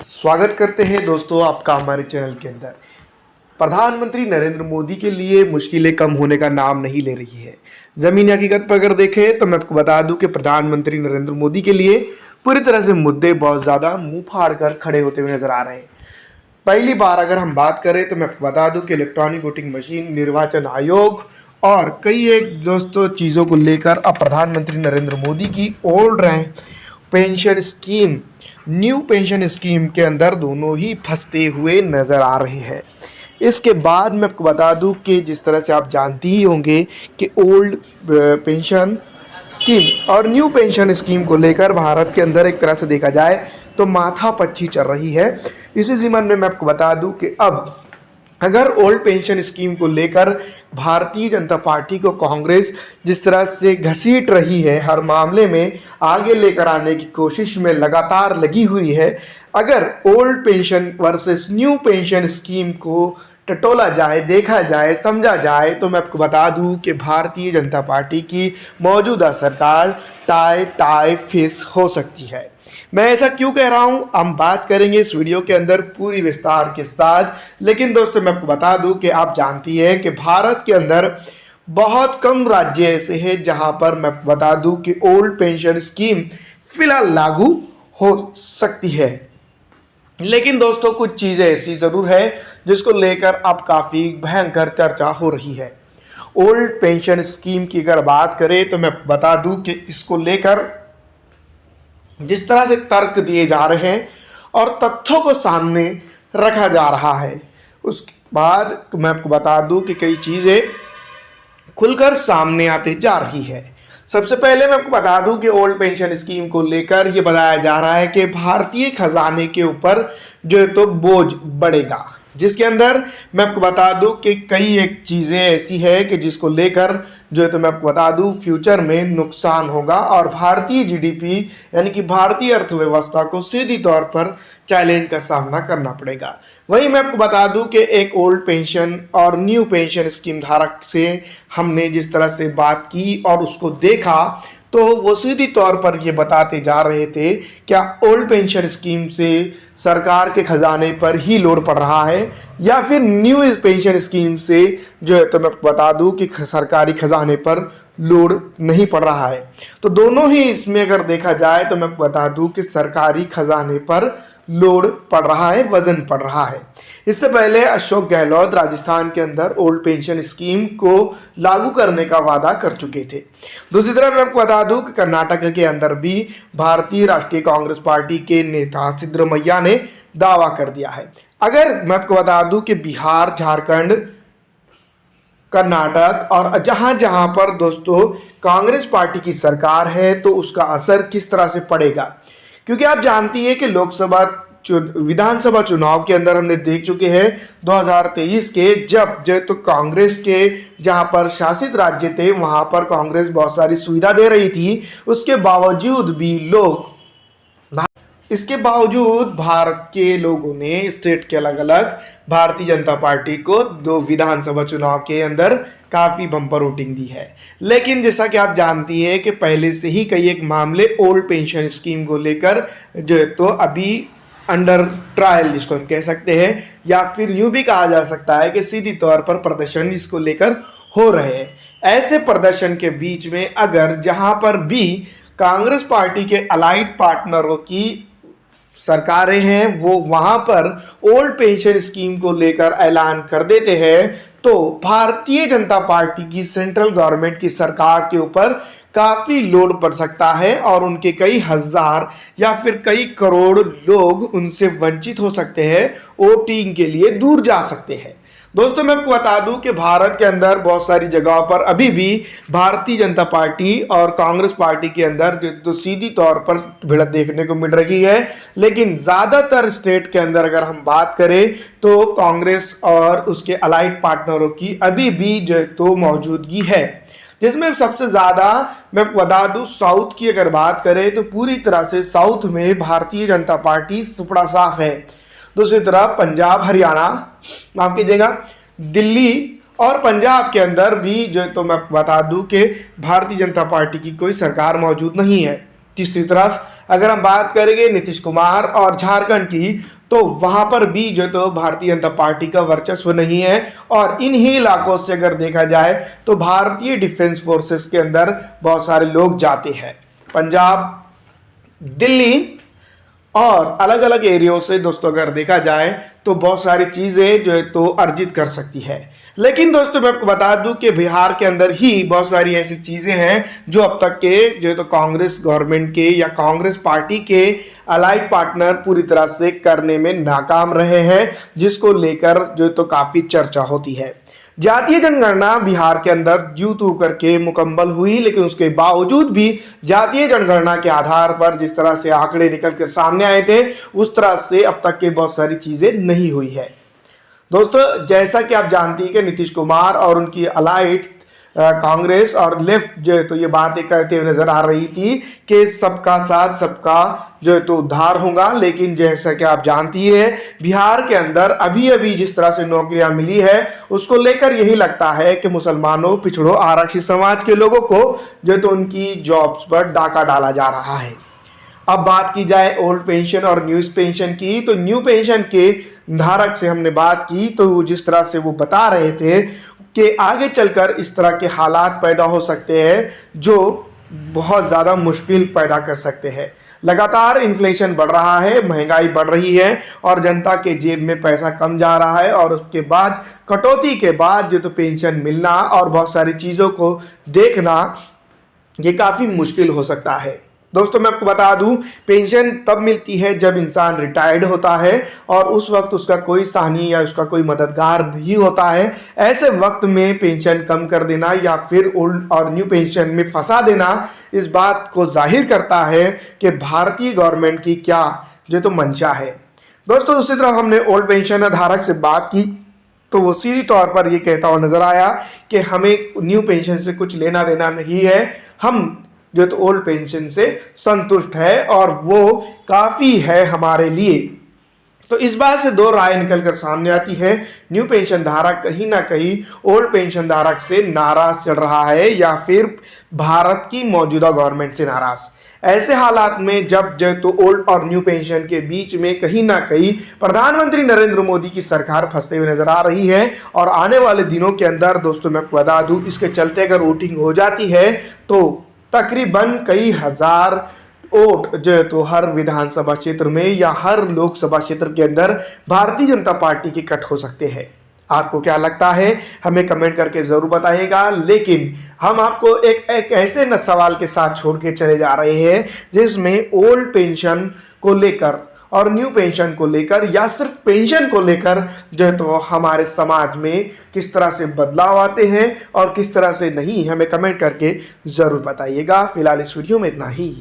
स्वागत करते हैं दोस्तों आपका हमारे चैनल के अंदर। प्रधानमंत्री नरेंद्र मोदी के लिए मुश्किलें कम होने का नाम नहीं ले रही है। ज़मीनी हकीकत पर अगर देखें तो मैं आपको बता दूं कि प्रधानमंत्री नरेंद्र मोदी के लिए पूरी तरह से मुद्दे बहुत ज़्यादा मुंह फाड़ कर खड़े होते हुए नजर आ रहे हैं। पहली बार अगर हम बात करें तो मैं आपको बता दूं कि इलेक्ट्रॉनिक वोटिंग मशीन, निर्वाचन आयोग और कई एक दोस्तों चीज़ों को लेकर अब प्रधानमंत्री नरेंद्र मोदी की old rank pension scheme, new pension scheme के अंदर दोनों ही फंसते हुए नज़र आ रहे हैं। इसके बाद मैं आपको बता दूं कि जिस तरह से आप जानते ही होंगे कि ओल्ड पेंशन स्कीम और न्यू पेंशन स्कीम को लेकर भारत के अंदर एक तरह से देखा जाए तो माथापच्ची चल रही है। इसी ज़मीन में मैं आपको बता दूं कि अब अगर ओल्ड पेंशन स्कीम को लेकर भारतीय जनता पार्टी को कांग्रेस जिस तरह से घसीट रही है, हर मामले में आगे लेकर आने की कोशिश में लगातार लगी हुई है, अगर old pension versus new pension scheme को टटोला जाए, देखा जाए, समझा जाए तो मैं आपको बता दूं कि भारतीय जनता पार्टी की मौजूदा सरकार टाई फेस हो सकती है। मैं ऐसा क्यों कह रहा हूं, हम बात करेंगे इस वीडियो के अंदर पूरी विस्तार के साथ। लेकिन दोस्तों मैं आपको बता दूं कि आप जानती है कि भारत के अंदर बहुत कम राज्य ऐसे हैं जहां पर मैं बता दूं कि ओल्ड पेंशन स्कीम फिलहाल लागू हो सकती है। लेकिन दोस्तों कुछ चीज़ें ऐसी ज़रूर है जिसको लेकर अब काफ़ी भयंकर चर्चा हो रही है। ओल्ड पेंशन स्कीम की अगर बात करें तो मैं बता दूं कि इसको लेकर जिस तरह से तर्क दिए जा रहे हैं और तथ्यों को सामने रखा जा रहा है, उसके बाद मैं आपको बता दूं कि कई चीज़ें खुलकर सामने आते जा रही है। सबसे पहले मैं आपको बता दूं कि ओल्ड पेंशन स्कीम को लेकर ये बताया जा रहा है कि भारतीय खजाने के ऊपर जो है तो बोझ बढ़ेगा, जिसके अंदर मैं आपको बता दूं कि कई एक चीज़ें ऐसी है कि जिसको लेकर जो है तो मैं आपको बता दूं फ्यूचर में नुकसान होगा और भारतीय जीडीपी यानी कि भारतीय अर्थव्यवस्था को सीधी तौर पर चैलेंज का सामना करना पड़ेगा। वहीं मैं आपको बता दूं कि एक ओल्ड पेंशन और न्यू पेंशन स्कीम धारक से हमने जिस तरह से बात की और उसको देखा तो वो सीधी तौर पर ये बताते जा रहे थे क्या ओल्ड पेंशन स्कीम से सरकार के खजाने पर ही लोड पड़ रहा है या फिर न्यू पेंशन स्कीम से जो है तो मैं बता दूं कि सरकारी खजाने पर लोड नहीं पड़ रहा है। तो दोनों ही इसमें अगर देखा जाए तो मैं बता दूं कि सरकारी खजाने पर लोड पड़ रहा है, वजन पड़ रहा है। इससे पहले अशोक गहलोत राजस्थान के अंदर ओल्ड पेंशन स्कीम को लागू करने का वादा कर चुके थे। दूसरी तरफ मैं आपको बता दूं कि कर्नाटक के अंदर भी भारतीय राष्ट्रीय कांग्रेस पार्टी के नेता सिद्धरमैया ने दावा कर दिया है। अगर मैं आपको बता दूं कि बिहार, झारखंड, कर्नाटक और जहां जहां पर दोस्तों कांग्रेस पार्टी की सरकार है तो उसका असर किस तरह से पड़ेगा, क्योंकि आप जानती है कि लोकसभा विधानसभा चुनाव के अंदर हमने देख चुके हैं 2023 के जब जो तो कांग्रेस के जहां पर शासित राज्य थे वहां पर कांग्रेस बहुत सारी सुविधा दे रही थी, उसके बावजूद भी इसके बावजूद भारत के लोगों ने स्टेट के अलग अलग भारतीय जनता पार्टी को 2 विधानसभा चुनाव के अंदर काफ़ी बम्पर वोटिंग दी है। लेकिन जैसा कि आप जानती है कि पहले से ही कई एक मामले ओल्ड पेंशन स्कीम को लेकर जो है तो अभी अंडर ट्रायल जिसको हम कह सकते हैं या फिर यूँ भी कहा जा सकता है कि सीधी तौर पर प्रदर्शन इसको लेकर हो रहे हैं। ऐसे प्रदर्शन के बीच में अगर जहाँ पर भी कांग्रेस पार्टी के अलाइड पार्टनरों की सरकारें हैं वो वहां पर ओल्ड पेंशन स्कीम को लेकर ऐलान कर देते हैं तो भारतीय जनता पार्टी की सेंट्रल गवर्नमेंट की सरकार के ऊपर काफ़ी लोड पड़ सकता है और उनके कई हजार या फिर कई करोड़ लोग उनसे वंचित हो सकते हैं, वोटिंग के लिए दूर जा सकते हैं। दोस्तों मैं आपको बता दूं कि भारत के अंदर बहुत सारी जगहों पर अभी भी भारतीय जनता पार्टी और कांग्रेस पार्टी के अंदर तो सीधी तौर पर भिड़त देखने को मिल रही है, लेकिन ज़्यादातर स्टेट के अंदर अगर हम बात करें तो कांग्रेस और उसके अलाइड पार्टनरों की अभी भी जो तो मौजूदगी है, जिसमें सबसे ज़्यादा मैं बता दूं साउथ की अगर बात करें तो पूरी तरह से साउथ में भारतीय जनता पार्टी सुपड़ा साफ है। दूसरी तरफ पंजाब, हरियाणा, माफ कीजिएगा, दिल्ली और पंजाब के अंदर भी जो तो मैं बता दूं कि भारतीय जनता पार्टी की कोई सरकार मौजूद नहीं है। तीसरी तरफ अगर हम बात करेंगे नीतीश कुमार और झारखंड की, तो वहां पर भी जो तो भारतीय जनता पार्टी का वर्चस्व नहीं है। और इन्हीं इलाकों से अगर देखा जाए तो भारतीय डिफेंस फोर्सेस के अंदर बहुत सारे लोग जाते हैं। पंजाब, दिल्ली और अलग अलग एरियो से दोस्तों अगर देखा जाए तो बहुत सारी चीज़ें जो है तो अर्जित कर सकती है। लेकिन दोस्तों मैं आपको बता दूं कि बिहार के अंदर ही बहुत सारी ऐसी चीज़ें हैं जो अब तक के जो है तो कांग्रेस गवर्नमेंट के या कांग्रेस पार्टी के अलाइड पार्टनर पूरी तरह से करने में नाकाम रहे हैं, जिसको लेकर जो है तो काफ़ी चर्चा होती है। जातीय जनगणना बिहार के अंदर जू तू करके मुकम्मल हुई, लेकिन उसके बावजूद भी जातीय जनगणना के आधार पर जिस तरह से आंकड़े निकल कर सामने आए थे, उस तरह से अब तक के बहुत सारी चीजें नहीं हुई है। दोस्तों जैसा कि आप जानती हैं कि नीतीश कुमार और उनकी अलाइड कांग्रेस और लेफ्ट जो है तो ये बातें करते हुए नजर आ रही थी कि सबका साथ सबका जो है तो उद्धार होगा। लेकिन जैसा कि आप जानती है बिहार के अंदर अभी अभी जिस तरह से नौकरियां मिली है उसको लेकर यही लगता है कि मुसलमानों, पिछड़ों, आरक्षित समाज के लोगों को जो है तो उनकी जॉब्स पर डाका डाला जा रहा है। अब बात की जाए ओल्ड पेंशन और न्यू पेंशन की, तो न्यू पेंशन के धारक से हमने बात की तो जिस तरह से वो बता रहे थे कि आगे चलकर इस तरह के हालात पैदा हो सकते हैं जो बहुत ज़्यादा मुश्किल पैदा कर सकते हैं। लगातार इन्फ्लेशन बढ़ रहा है, महंगाई बढ़ रही है और जनता के जेब में पैसा कम जा रहा है, और उसके बाद कटौती के बाद जो तो पेंशन मिलना और बहुत सारी चीज़ों को देखना ये काफ़ी मुश्किल हो सकता है। दोस्तों मैं आपको बता दूं, पेंशन तब मिलती है जब इंसान रिटायर्ड होता है और उस वक्त उसका कोई साहनी या उसका कोई मददगार नहीं होता है। ऐसे वक्त में पेंशन कम कर देना या फिर ओल्ड और न्यू पेंशन में फंसा देना इस बात को जाहिर करता है कि भारतीय गवर्नमेंट की क्या जो तो मंशा है। दोस्तों दूसरी तरफ हमने ओल्ड पेंशन धारक से बात की तो वो सीधी तौर पर ये कहता हुआ नजर आया कि हमें न्यू पेंशन से कुछ लेना देना नहीं है, हम जो तो ओल्ड पेंशन से संतुष्ट है और वो काफ़ी है हमारे लिए। तो इस बात से दो राय निकलकर सामने आती है। न्यू पेंशन धारक कहीं ना कहीं ओल्ड पेंशन धारक से नाराज चल रहा है या फिर भारत की मौजूदा गवर्नमेंट से नाराज। ऐसे हालात में जब जो तो ओल्ड और न्यू पेंशन के बीच में कहीं ना कहीं प्रधानमंत्री नरेंद्र मोदी की सरकार फंसते हुए नजर आ रही है और आने वाले दिनों के अंदर दोस्तों मैं आपको बता दूं इसके चलते अगर वोटिंग हो जाती है तो तकरीबन कई हजार वोट जो है तो हर विधानसभा क्षेत्र में या हर लोकसभा क्षेत्र के अंदर भारतीय जनता पार्टी के कट हो सकते हैं। आपको क्या लगता है हमें कमेंट करके ज़रूर बताइएगा। लेकिन हम आपको एक ऐसे न सवाल के साथ छोड़ के चले जा रहे हैं जिसमें ओल्ड पेंशन को लेकर और न्यू पेंशन को लेकर या सिर्फ पेंशन को लेकर जो है तो हमारे समाज में किस तरह से बदलाव आते हैं और किस तरह से नहीं, हमें कमेंट करके ज़रूर बताइएगा। फिलहाल इस वीडियो में इतना ही।